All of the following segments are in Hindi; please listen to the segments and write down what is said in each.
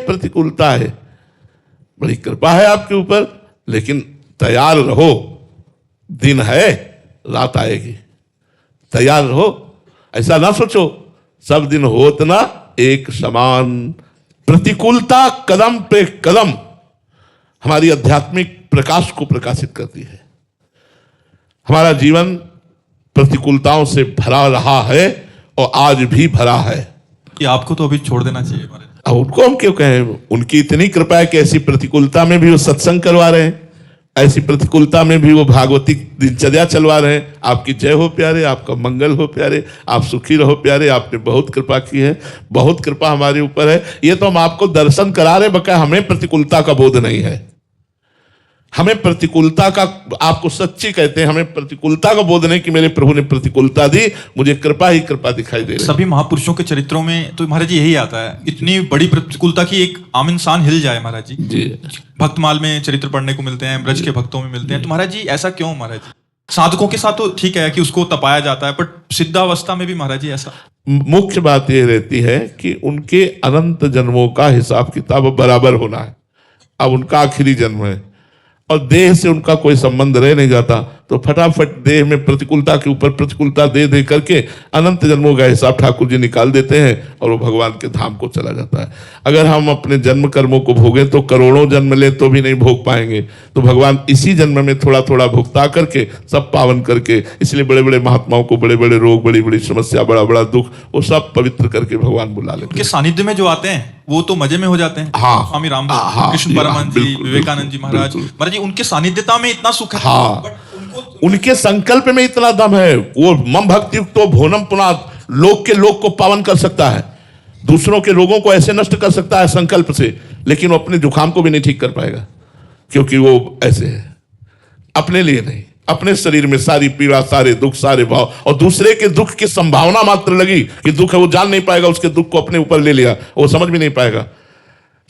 प्रतिकूलता है, बड़ी कृपा है आपके ऊपर, लेकिन तैयार रहो, दिन है रात आएगी, तैयार रहो। ऐसा ना सोचो सब दिन होत ना एक समान। प्रतिकूलता कदम पे कदम हमारी आध्यात्मिक प्रकाश को प्रकाशित करती है। हमारा जीवन प्रतिकूलताओं से भरा रहा है और आज भी भरा है। कि आपको तो अभी छोड़ देना चाहिए महाराज। अब उनको हम क्यों कहें, उनकी इतनी कृपा है कि ऐसी प्रतिकूलता में भी वो सत्संग करवा रहे हैं, ऐसी प्रतिकूलता में भी वो भागवती दिनचर्या चलवा रहे हैं। आपकी जय हो प्यारे, आपका मंगल हो प्यारे, आप सुखी रहो प्यारे, आपने बहुत कृपा की है, बहुत कृपा हमारे ऊपर है। ये तो हम आपको दर्शन करा रहे, बकाया हमें प्रतिकूलता का बोध नहीं है। हमें प्रतिकूलता का, आपको सच्ची कहते हैं, हमें प्रतिकूलता का बोध नहीं कि मेरे प्रभु ने प्रतिकूलता दी, मुझे कृपा ही कृपा दिखाई दे रही है। सभी महापुरुषों के चरित्रों में तो महाराज जी यही आता है, इतनी बड़ी प्रतिकूलता की एक आम इंसान हिल जाए महाराज जी। भक्तमाल में चरित्र पढ़ने को मिलते हैं, ब्रज के भक्तों में मिलते हैं, तो महाराज जी ऐसा क्यों महाराज जी? साधकों के साथ तो ठीक है कि उसको तपाया जाता है, पर सिद्धावस्था में भी महाराज जी ऐसा। मुख्य बात यह रहती है कि उनके अनंत जन्मों का हिसाब किताब बराबर होना है। अब उनका आखिरी जन्म है और देह से उनका कोई संबंध रह नहीं जाता, तो फटाफट देह में प्रतिकूलता के ऊपर प्रतिकूलता दे दे करके अनंत जन्मों का हिसाब ठाकुर जी निकाल देते हैं और वो भगवान के धाम को चला जाता है। अगर हम अपने जन्म कर्मों को भोगें तो करोड़ों जन्म ले तो भी नहीं भोग पाएंगे, तो भगवान इसी जन्म में थोड़ा थोड़ा भुगता करके सब पावन करके, इसलिए बड़े बड़े महात्माओं को बड़े बड़े रोग, बड़ी बड़ी समस्या, बड़ा बड़ा दुख, वो सब पवित्र करके भगवान बुला लेते हैं। उनके सानिध्य में जो आते हैं वो तो मजे में हो जाते हैं। हाँ, स्वामी राम, हाँ, कृष्ण परमहंस जी, विवेकानंद जी महाराज, महाराज जी उनके सानिध्यता में इतना सुख है। हाँ, उनके संकल्प में इतना दम है, वो मम भक्ति तो भोनम पुनाद, लोक के लोक को पावन कर सकता है, दूसरों के रोगों को ऐसे नष्ट कर सकता है संकल्प से, लेकिन वो अपने जुकाम को भी नहीं ठीक कर पाएगा, क्योंकि वो ऐसे है, अपने लिए नहीं, अपने शरीर में सारी पीड़ा, सारे दुख, सारे भाव, और दूसरे के दुख की संभावना मात्र लगी कि दुख है, वो जान नहीं पाएगा, उसके दुख को अपने ऊपर ले लिया, वो समझ भी नहीं पाएगा।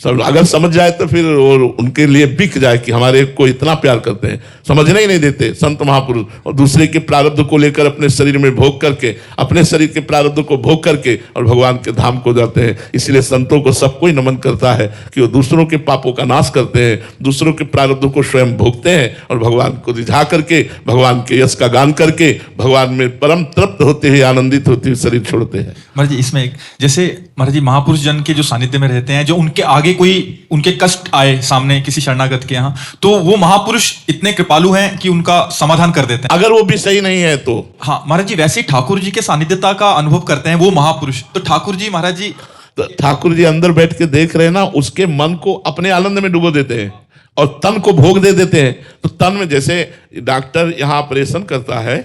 सब अगर समझ जाए तो फिर और उनके लिए बिक जाए कि हमारे को इतना प्यार करते हैं, समझने ही नहीं देते संत महापुरुष, और दूसरे के प्रारब्ध को लेकर अपने शरीर में भोग करके, अपने शरीर के प्रारब्ध को भोग करके और भगवान के धाम को जाते हैं। इसलिए संतों को सबको ही नमन करता है कि वो दूसरों के पापों का नाश करते हैं, दूसरों के प्रारब्ध को स्वयं भोगते हैं और भगवान को रिझा करके, भगवान के यश का गान करके, भगवान में परम तृप्त होते हैं, आनंदित होते हुए शरीर छोड़ते हैं। महाराज जी इसमें जैसे महाराज जी महापुरुष जन के जो सानिध्य में रहते हैं, जो उनके आगे कोई उनके कष्ट आए सामने किसी शरणागत के यहाँ, तो वो महापुरुष इतने कृपालु हैं कि उनका समाधान कर देते हैं, अगर वो भी सही नहीं है तो। हाँ महाराज जी, वैसे ही ठाकुर जी के सानिध्यता का अनुभव करते हैं वो महापुरुष, तो ठाकुर जी महाराज जी, तो ठाकुर जी अंदर बैठ के देख रहे हैं ना, उसके मन को अपने आनंद में डुबो देते हैं और तन को भोग दे देते हैं। तो तन में जैसे डॉक्टर यहाँ ऑपरेशन करता है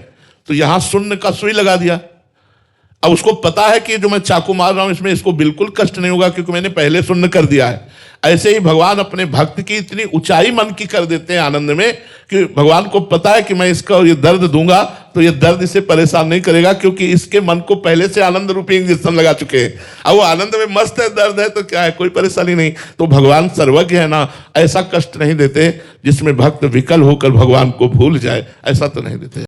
तो यहाँ शून्य का सुई लगा दिया, अब उसको पता है कि जो मैं चाकू मार रहा हूं इसमें इसको बिल्कुल कष्ट नहीं होगा क्योंकि मैंने पहले शून्य कर दिया है। ऐसे ही भगवान अपने भक्त की इतनी ऊंचाई मन की कर देते हैं आनंद में कि भगवान को पता है कि मैं इसका ये दर्द दूंगा तो ये दर्द इसे परेशान नहीं करेगा, क्योंकि इसके मन को पहले से आनंद रूपी इंजेक्शन लगा चुके हैं। अब वो आनंद में मस्त है, दर्द है तो क्या है, कोई परेशानी नहीं। तो भगवान सर्वज्ञ है ना, ऐसा कष्ट नहीं देते जिसमें भक्त विकल होकर भगवान को भूल जाए, ऐसा तो नहीं देते।